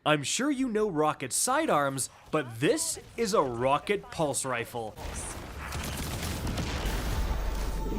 I'm sure you know rocket sidearms, but this is a rocket pulse rifle.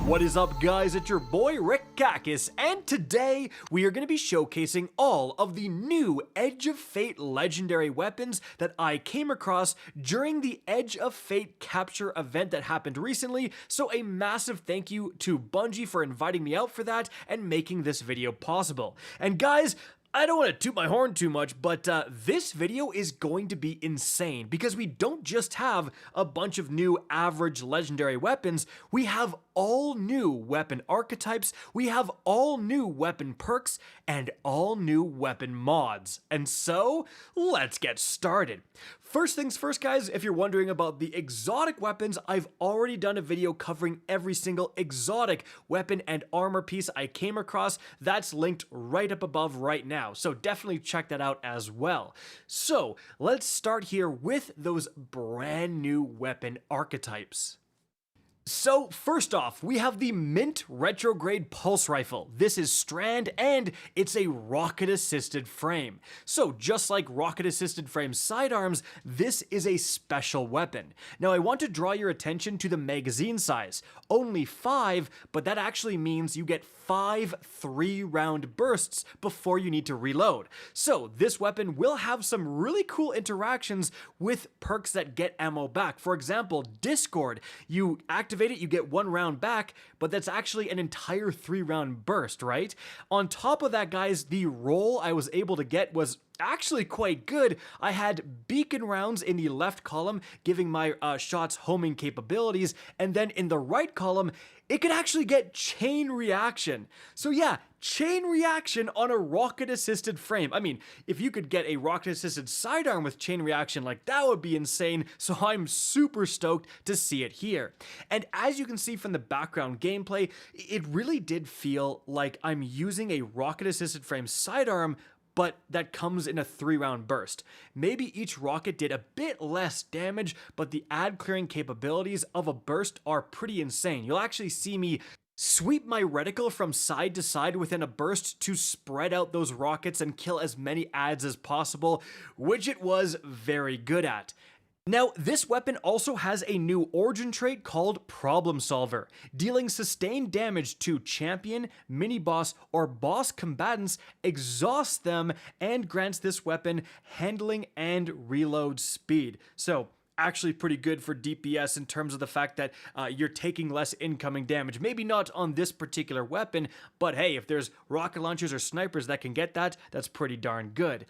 What is up, guys? It's your boy Rick Kakis, and today we are going to be showcasing all of the new Edge of Fate legendary weapons that I came across during the Edge of Fate capture event that happened recently, so a massive thank you to Bungie for inviting me out for that and making this video possible. And guys, I don't want to toot my horn too much, but this video is going to be insane because we don't just have a bunch of new average legendary weapons, we have all new weapon archetypes, we have all new weapon perks, and all new weapon mods. And so, let's get started. First things first, guys, if you're wondering about the exotic weapons, I've already done a video covering every single exotic weapon and armor piece I came across. That's linked right up above right now, so definitely check that out as well. So, let's start here with those brand new weapon archetypes. So first off, we have the Mint Retrograde Pulse Rifle. This is strand and it's a rocket-assisted frame. So just like rocket-assisted frame sidearms, this is a special weapon. Now I want to draw your attention to the magazine size. Only 5, but that actually means you get 5 3-round bursts before you need to reload. So this weapon will have some really cool interactions with perks that get ammo back. For example, Discord, you activate it, you get 1 round back, but that's actually an entire 3-round burst, right? On top of that, guys, the roll I was able to get was actually quite good. I had beacon rounds in the left column, giving my shots homing capabilities, and then in the right column, it could actually get chain reaction. So yeah, chain reaction on a rocket-assisted frame. I mean, if you could get a rocket-assisted sidearm with chain reaction, like that would be insane, so I'm super stoked to see it here. And as you can see from the background gameplay, it really did feel like I'm using a rocket-assisted frame sidearm, but that comes in a 3-round burst. Maybe each rocket did a bit less damage, but the ad clearing capabilities of a burst are pretty insane. You'll actually see me sweep my reticle from side to side within a burst to spread out those rockets and kill as many ads as possible, which it was very good at. Now, this weapon also has a new origin trait called Problem Solver, dealing sustained damage to champion, mini-boss, or boss combatants, exhausts them, and grants this weapon handling and reload speed. So, actually pretty good for DPS in terms of the fact that you're taking less incoming damage. Maybe not on this particular weapon, but hey, if there's rocket launchers or snipers that can get that, that's pretty darn good.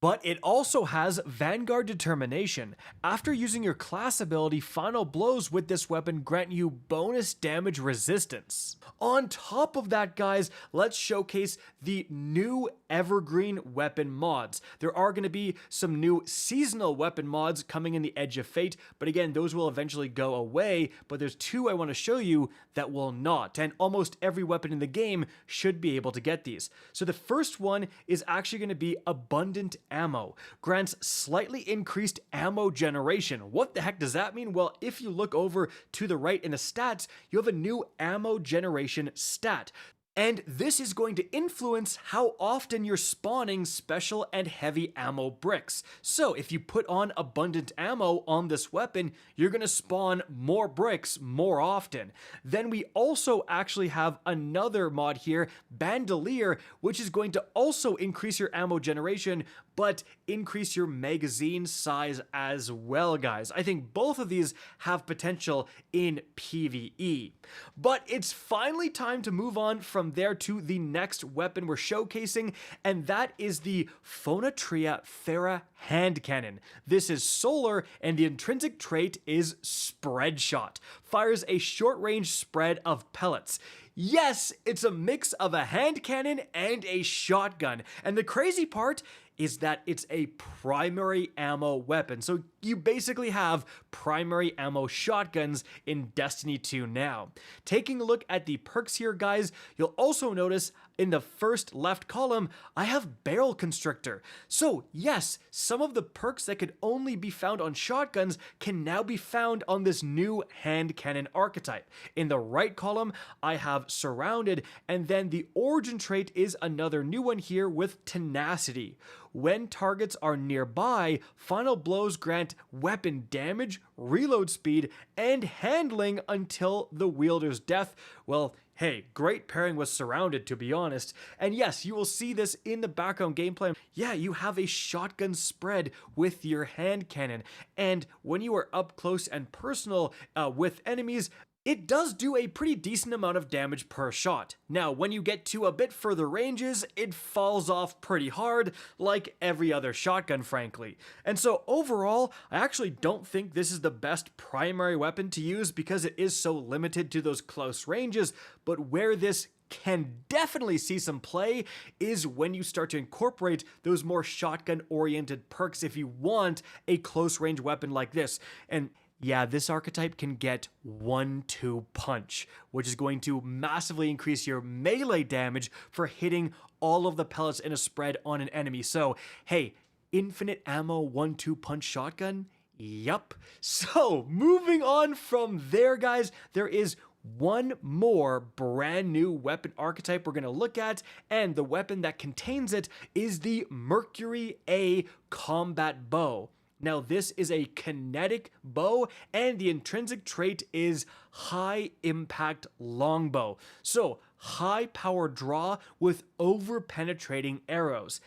But it also has Vanguard Determination. After using your class ability, final blows with this weapon grant you bonus damage resistance. On top of that, guys, let's showcase the new evergreen weapon mods. There are going to be some new seasonal weapon mods coming in the Edge of Fate, but again, those will eventually go away, but there's 2 I want to show you that will not, and almost every weapon in the game should be able to get these. So the first one is actually going to be Abundant Ammo. Grants slightly increased ammo generation. What the heck does that mean? Well, if you look over to the right in the stats, you have a new ammo generation stat. And this is going to influence how often you're spawning special and heavy ammo bricks. So if you put on abundant ammo on this weapon, you're going to spawn more bricks more often. Then we also actually have another mod here, Bandolier, which is going to also increase your ammo generation, but increase your magazine size as well, guys. I think both of these have potential in PvE. But it's finally time to move on from there to the next weapon we're showcasing, and that is the Phonotria Farah Hand Cannon. This is solar, and the intrinsic trait is Spread Shot. Fires a short-range spread of pellets. Yes, it's a mix of a hand cannon and a shotgun, and the crazy part is that it's a primary ammo weapon. So you basically have primary ammo shotguns in Destiny 2 now. Taking a look at the perks here, guys, you'll also notice in the first left column, I have Barrel Constrictor. So yes, some of the perks that could only be found on shotguns can now be found on this new hand cannon archetype. In the right column, I have Surrounded, and then the origin trait is another new one here with Tenacity. When targets are nearby, final blows grant weapon damage, reload speed, and handling until the wielder's death. Well, hey, great pairing with Surrounded, to be honest. And yes, you will see this in the background gameplay. Yeah, you have a shotgun spread with your hand cannon. And when you are up close and personal with enemies, it does do a pretty decent amount of damage per shot. Now, when you get to a bit further ranges, it falls off pretty hard, like every other shotgun, frankly. And so overall, I actually don't think this is the best primary weapon to use because it is so limited to those close ranges, but where this can definitely see some play is when you start to incorporate those more shotgun-oriented perks if you want a close-range weapon like this. And yeah, this archetype can get 1-2 punch, which is going to massively increase your melee damage for hitting all of the pellets in a spread on an enemy. So, hey, infinite ammo 1-2 punch shotgun? Yup. So, moving on from there, guys, there is one more brand new weapon archetype we're going to look at, and the weapon that contains it is the Mercury A Combat Bow. Now, this is a kinetic bow, and the intrinsic trait is high impact longbow. So, high power draw with over penetrating arrows.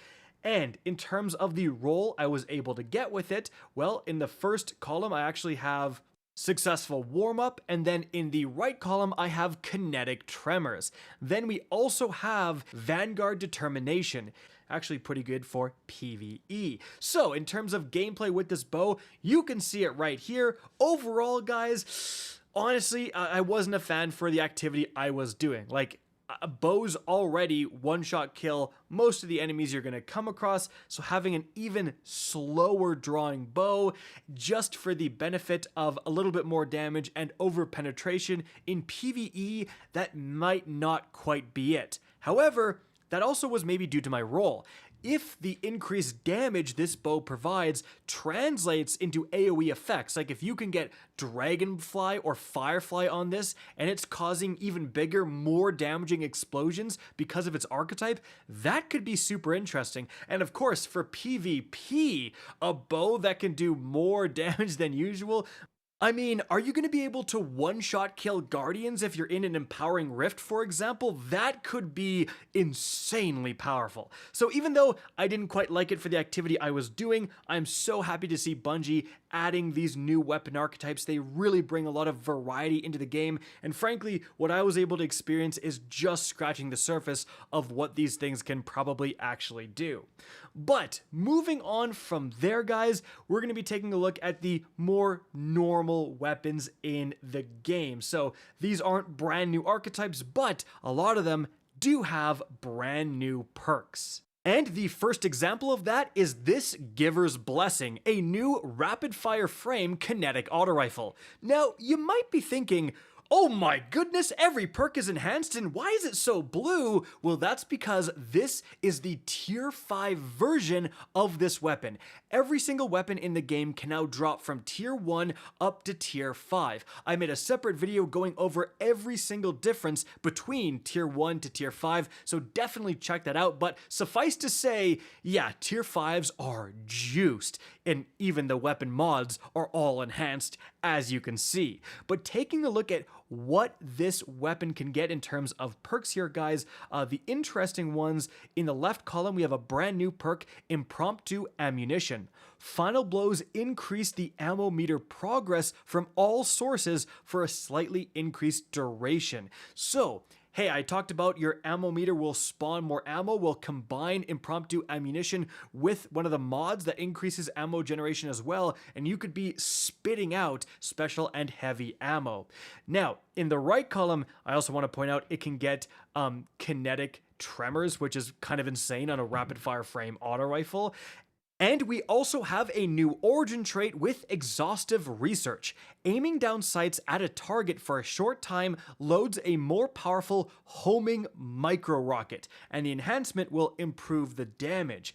And in terms of the roll I was able to get with it, well, in the first column, I actually have successful warm-up, and then in the right column I have kinetic tremors. Then we also have Vanguard Determination, actually pretty good for PvE. So in terms of gameplay with this bow, you can see it right here. Overall, guys, honestly, I wasn't a fan for the activity I was doing. Like, bows already one-shot kill most of the enemies you're going to come across, so having an even slower drawing bow just for the benefit of a little bit more damage and over penetration in PvE, that might not quite be it. However, that also was maybe due to my role. If the increased damage this bow provides translates into AoE effects, like if you can get Dragonfly or Firefly on this and it's causing even bigger, more damaging explosions because of its archetype, that could be super interesting. And of course, for PvP, a bow that can do more damage than usual, I mean, are you going to be able to one-shot kill Guardians if you're in an Empowering Rift, for example? That could be insanely powerful. So even though I didn't quite like it for the activity I was doing, I'm so happy to see Bungie adding these new weapon archetypes. They really bring a lot of variety into the game, and frankly, what I was able to experience is just scratching the surface of what these things can probably actually do. But moving on from there, guys, we're going to be taking a look at the more normal weapons in the game. So these aren't brand new archetypes, but a lot of them do have brand new perks. And the first example of that is this Giver's Blessing, a new rapid-fire frame kinetic auto rifle. Now, you might be thinking, oh my goodness, every perk is enhanced and why is it so blue? Well, that's because this is the tier 5 version of this weapon. Every single weapon in the game can now drop from tier 1 up to tier 5. I made a separate video going over every single difference between tier 1 to tier 5, so definitely check that out. But suffice to say, yeah, tier 5s are juiced, and even the weapon mods are all enhanced, as you can see. But taking a look at what this weapon can get in terms of perks here, guys, the interesting ones, in the left column we have a brand new perk, Impromptu Ammunition. Final blows increase the ammo meter progress from all sources for a slightly increased duration. So, hey, I talked about your ammo meter will spawn more ammo. We'll combine Impromptu Ammunition with one of the mods that increases ammo generation as well, and you could be spitting out special and heavy ammo. Now, in the right column, I also want to point out it can get kinetic tremors, which is kind of insane on a rapid fire frame auto rifle. And we also have a new origin trait with exhaustive research. Aiming down sights at a target for a short time loads a more powerful homing micro rocket, and the enhancement will improve the damage.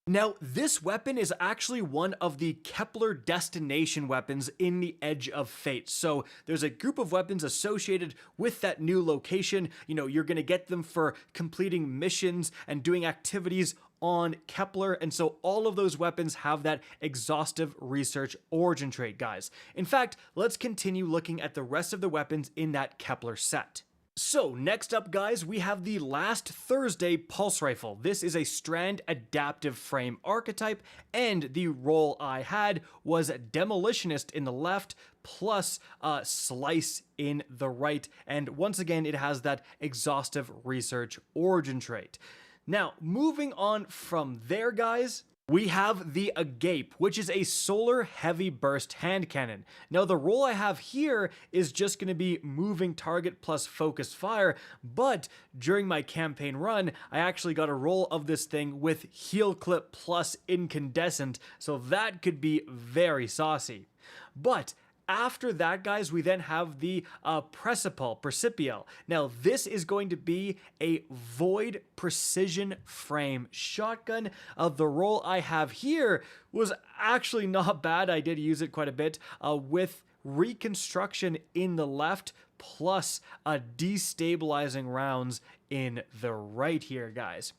Now, this weapon is actually one of the Kepler destination weapons in the Edge of Fate. So there's a group of weapons associated with that new location. You know, you're going to get them for completing missions and doing activities on Kepler, and so all of those weapons have that exhaustive research origin trait, guys. In fact, let's continue looking at the rest of the weapons in that Kepler set. So next up, guys, we have the Last Thursday Pulse Rifle. This is a strand adaptive frame archetype, and the role I had was Demolitionist in the left, plus Slice in the right, and once again, it has that exhaustive research origin trait. Now, moving on from there, guys, we have the Agape, which is a solar heavy burst hand cannon. Now, the role I have here is just going to be moving target plus focus fire, but during my campaign run, I actually got a roll of this thing with heal clip plus incandescent, so that could be very saucy. But after that, guys, we then have the Percipial. Now, this is going to be a void precision frame shotgun. The role I have here was actually not bad. I did use it quite a bit with reconstruction in the left plus destabilizing rounds in the right here, guys.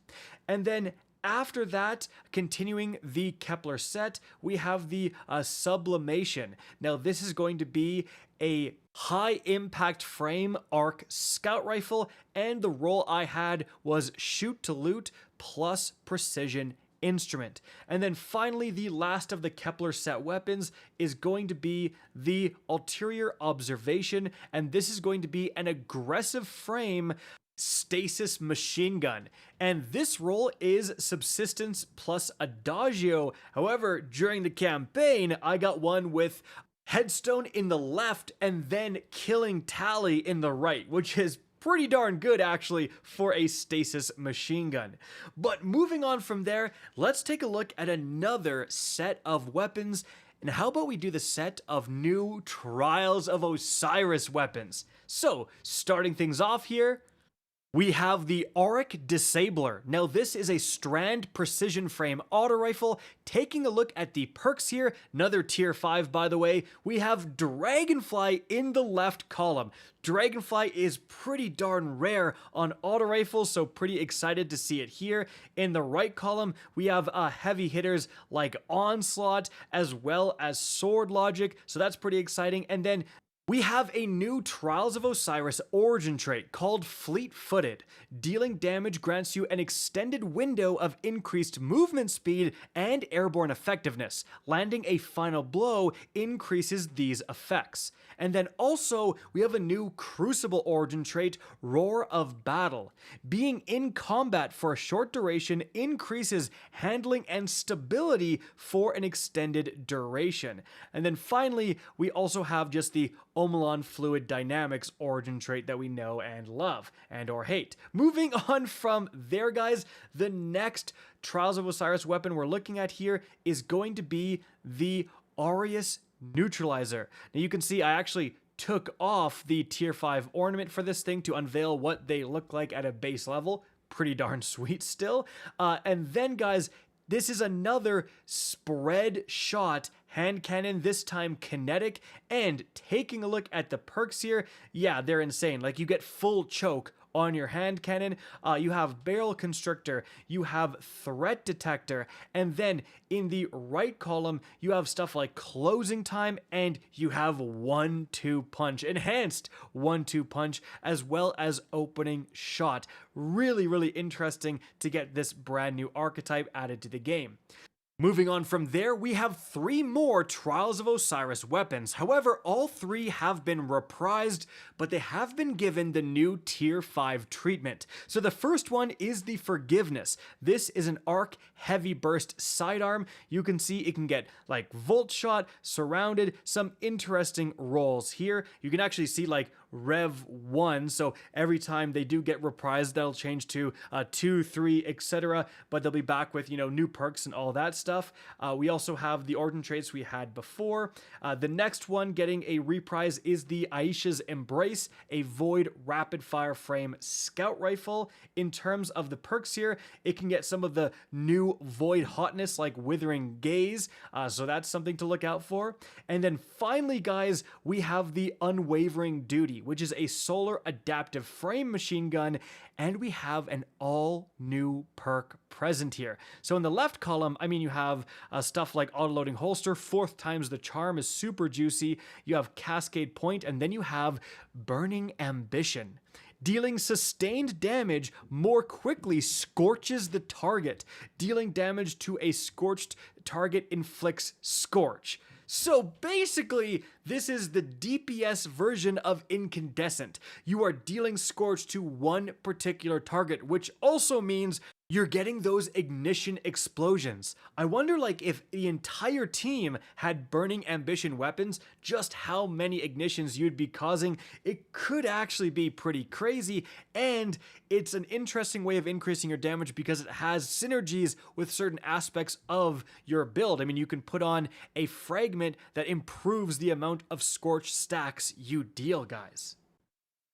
And then after that, continuing the Kepler set, we have the Sublimation. Now, this is going to be a high impact frame arc scout rifle, and the role I had was shoot to loot plus precision instrument. And then finally, the last of the Kepler set weapons is going to be the Ulterior Observation, and this is going to be an aggressive frame stasis machine gun, and this role is subsistence plus adagio. However, during the campaign, I got one with headstone in the left and then killing tally in the right, which is pretty darn good actually for a stasis machine gun. But moving on from there, let's take a look at another set of weapons. And how about we do the set of new Trials of Osiris weapons? So, starting things off here, we have the Auric Disabler. Now, this is a strand precision frame auto rifle. Taking a look at the perks here, another tier 5 by the way, we have Dragonfly in the left column. Dragonfly is pretty darn rare on auto rifles, so pretty excited to see it here. In the right column, we have heavy hitters like Onslaught as well as Sword Logic, so that's pretty exciting. And then we have a new Trials of Osiris origin trait called Fleet-Footed. Dealing damage grants you an extended window of increased movement speed and airborne effectiveness. Landing a final blow increases these effects. And then also, we have a new Crucible origin trait, Roar of Battle. Being in combat for a short duration increases handling and stability for an extended duration. And then finally, we also have just the Omelon Fluid Dynamics origin trait that we know and love, and or hate. Moving on from there, guys, the next Trials of Osiris weapon we're looking at here is going to be the Aureus Neutralizer. Now you can see I actually took off the tier 5 ornament for this thing to unveil what they look like at a base level. Pretty darn sweet still. And then, guys, this is another spread shot hand cannon, this time kinetic, and taking a look at the perks here, yeah, they're insane. Like, you get full choke on your hand cannon, you have barrel constrictor, you have threat detector, and then in the right column, you have stuff like closing time, and you have 1-2 punch, enhanced 1-2 punch, as well as opening shot. Really, really interesting to get this brand new archetype added to the game. Moving on from there, we have 3 more Trials of Osiris weapons. However, all 3 have been reprised, but they have been given the new Tier 5 treatment. So the first one is the Forgiveness. This is an arc heavy burst sidearm. You can see it can get like volt shot, surrounded, some interesting rolls here. You can actually see like Rev 1, so every time they do get reprised, that'll change to 2, 3, etc., but they'll be back with, you know, new perks and all that stuff. We also have the origin traits we had before. The next one getting a reprise is the Aisha's Embrace, a Void Rapid Fire Frame Scout Rifle. In terms of the perks here, it can get some of the new Void hotness like Withering Gaze, so that's something to look out for. And then finally, guys, we have the Unwavering Duty, which is a solar adaptive frame machine gun, and we have an all new perk present here. So in the left column, I mean, you have stuff like auto-loading holster, 4th times the charm is super juicy, you have Cascade Point, and then you have Burning Ambition. Dealing sustained damage more quickly scorches the target. Dealing damage to a scorched target inflicts Scorch. So basically, this is the DPS version of Incandescent. You are dealing Scorch to one particular target, which also means you're getting those ignition explosions. I wonder, like, if the entire team had Burning Ambition weapons, just how many ignitions you'd be causing. It could actually be pretty crazy, and it's an interesting way of increasing your damage because it has synergies with certain aspects of your build. I mean, you can put on a fragment that improves the amount of Scorch stacks you deal, guys.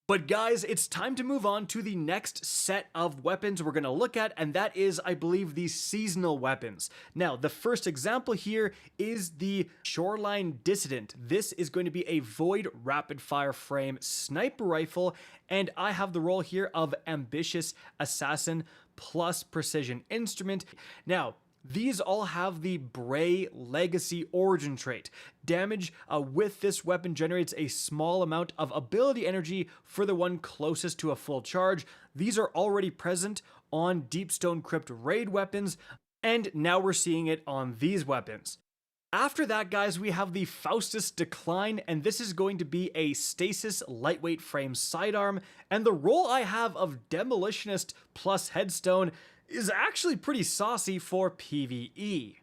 But guys, it's time to move on to the next set of weapons we're going to look at, and that is, I believe, the seasonal weapons. Now, the first example here is the Shoreline Dissident. This is going to be a Void Rapid Fire Frame Sniper Rifle, and I have the role here of Ambitious Assassin plus Precision Instrument. Now, these all have the Bray Legacy origin trait. Damage with this weapon generates a small amount of ability energy for the one closest to a full charge. These are already present on Deepstone Crypt raid weapons, and now we're seeing it on these weapons. After that, guys, we have the Faustus Decline, and this is going to be a Stasis lightweight frame sidearm, and the role I have of Demolitionist plus Headstone is actually pretty saucy for PvE.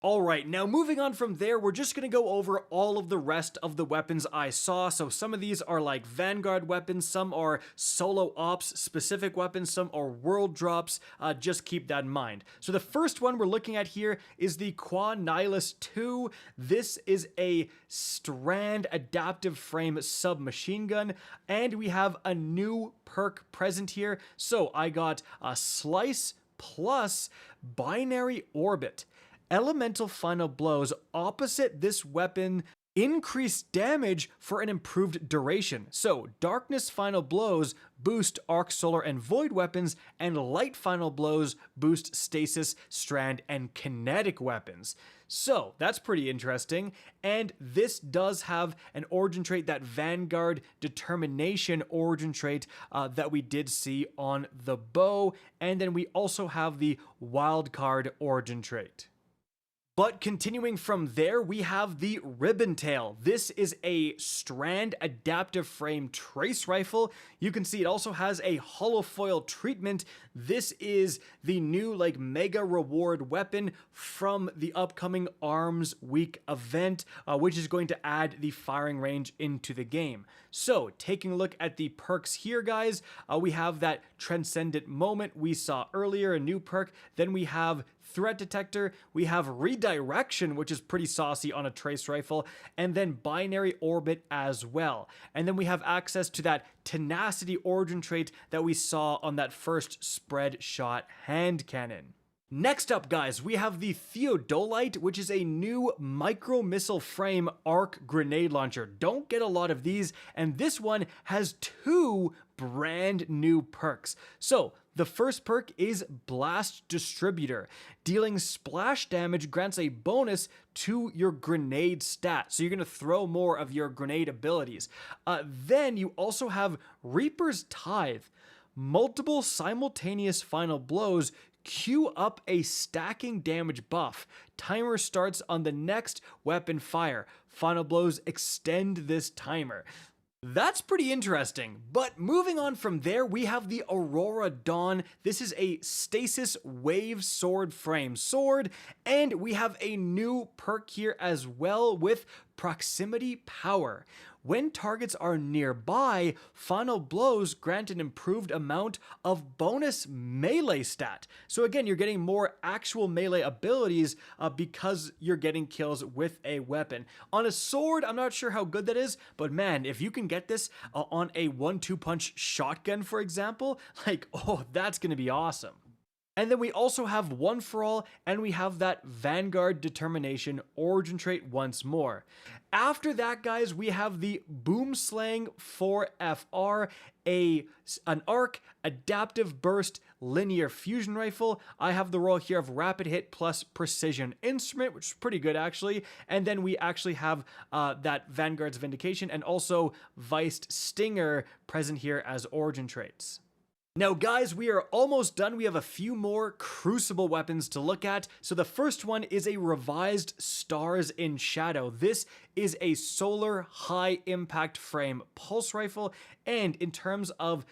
Alright, now moving on from there, we're just going to go over all of the rest of the weapons I saw. So some of these are like Vanguard weapons, some are solo ops specific weapons, some are world drops, just keep that in mind. So the first one we're looking at here is the Qua Nihilus 2. This is a Strand adaptive frame submachine gun, and we have a new perk present here. So I got a Slice plus Binary Orbit. Elemental Final Blows opposite this weapon increase damage for an improved duration. So Darkness Final Blows boost Arc, Solar, and Void weapons, and Light Final Blows boost Stasis, Strand, and Kinetic weapons. So that's pretty interesting, and this does have an origin trait, that Vanguard Determination origin trait that we did see on the bow, and then we also have the Wildcard origin trait. But continuing from there, we have the Ribbon Tail. This is a Strand adaptive frame trace rifle. You can see it also has a holofoil treatment. This is the new like mega reward weapon from the upcoming Arms Week event, which is going to add the firing range into the game. So taking a look at the perks here, guys, we have that Transcendent Moment we saw earlier, a new perk. Then we have Threat Detector, we have Redirection, which is pretty saucy on a trace rifle, and then Binary Orbit as well. And then we have access to that Tenacity origin trait that we saw on that first spread shot hand cannon. Next up, guys, we have the Theodolite, which is a new micro missile frame arc grenade launcher. Don't get a lot of these, and this one has two brand new perks. So the first perk is Blast Distributor. Dealing splash damage grants a bonus to your grenade stat, so you're going to throw more of your grenade abilities. Then you also have Reaper's Tithe. Multiple simultaneous final blows queue up a stacking damage buff. Timer starts on the next weapon fire. Final blows extend this timer. That's pretty interesting, but moving on from there, we have the Aurora Dawn. This is a Stasis Wave Sword frame sword, and we have a new perk here as well with Proximity Power. when targets are nearby, final blows grant an improved amount of bonus melee stat. So again, you're getting more actual melee abilities because you're getting kills with a weapon. On a sword, I'm not sure how good that is, but man, if you can get this on a 1-2 punch shotgun, for example, like, oh, that's gonna be awesome. And then we also have One for All, and we have that Vanguard Determination origin trait once more. After that, guys, we have the Boomslang 4FR, an arc, adaptive burst, linear fusion rifle. I have the roll here of rapid hit plus precision instrument, which is pretty good actually. And then we actually have that Vanguard's Vindication and also Viced Stinger present here as origin traits. Now guys, we are almost done. We have a few more Crucible weapons to look at. So the first one is a revised Stars in Shadow. This is a solar high impact frame pulse rifle. And in terms of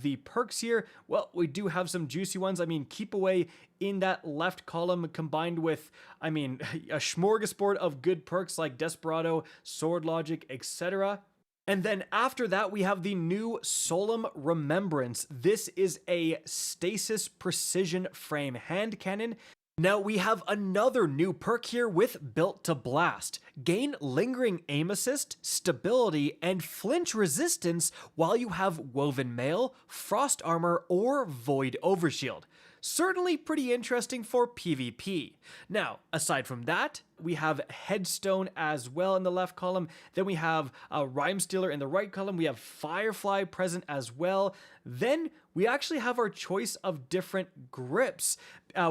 the perks here, well, we do have some juicy ones. I mean, Keep Away in that left column combined with, I mean, a smorgasbord of good perks like Desperado, Sword Logic, etc. And then after that, we have the new Solemn Remembrance. This is a stasis precision frame hand cannon. Now we have another new perk here with Built to Blast. Gain lingering aim assist, stability, and flinch resistance while you have Woven Mail, Frost Armor, or Void Overshield. Certainly pretty interesting for PvP. Now, aside from that, we have Headstone as well in the left column. Then we have Rhyme Stealer in the right column. We have Firefly present as well. Then we actually have our choice of different grips.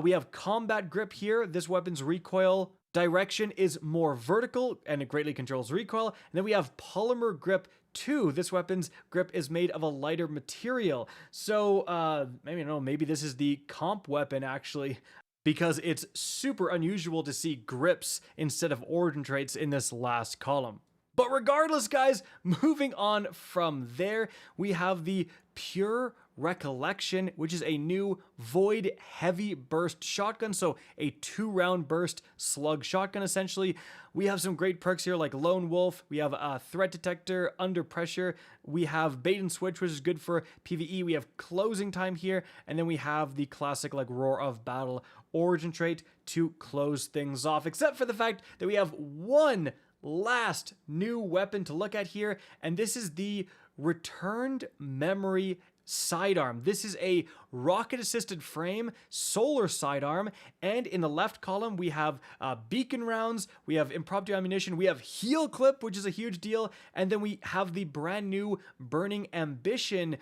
We have Combat Grip here. This weapon's recoil direction is more vertical and it greatly controls recoil. And then we have Polymer Grip 2. This weapon's grip is made of a lighter material. So, maybe this is the comp weapon actually, because it's super unusual to see grips instead of origin traits in this last column. But regardless, guys, moving on from there, we have the Pure Recollection, which is a new Void Heavy Burst shotgun, so a 2-round burst slug shotgun essentially. We have some great perks here like Lone Wolf, we have a Threat Detector, Under Pressure, we have Bait and Switch, which is good for PvE, we have Closing Time here, and then we have the classic like Roar of Battle origin trait to close things off, except for the fact that we have one last new weapon to look at here, and this is the Returned Memory Sidearm. This is a rocket-assisted frame solar sidearm, and in the left column we have beacon rounds, we have impromptu ammunition, we have heal clip, which is a huge deal, and then we have the brand new Burning Ambition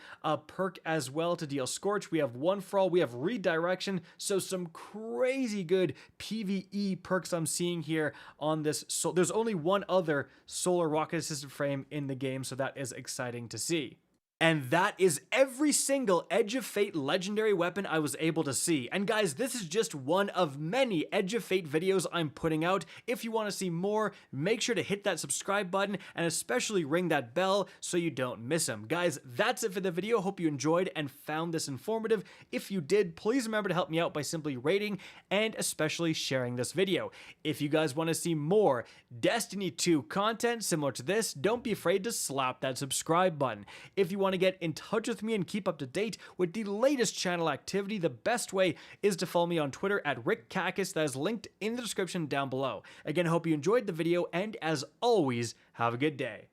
perk as well to deal Scorch. We have One for All, we have Redirection, so some crazy good PvE perks I'm seeing here on this. So there's only one other solar rocket-assisted frame in the game, so that is exciting to see. And that is every single Edge of Fate legendary weapon I was able to see. And guys, this is just one of many Edge of Fate videos I'm putting out. If you want to see more, make sure to hit that subscribe button and especially ring that bell so you don't miss them. Guys, that's it for the video. Hope you enjoyed and found this informative. If you did, please remember to help me out by simply rating and especially sharing this video. If you guys want to see more Destiny 2 content similar to this, don't be afraid to slap that subscribe button. If you want to get in touch with me and keep up to date with the latest channel activity, the best way is to follow me on Twitter at RickKakis. That is linked in the description down below. Again, I hope you enjoyed the video, and as always, have a good day.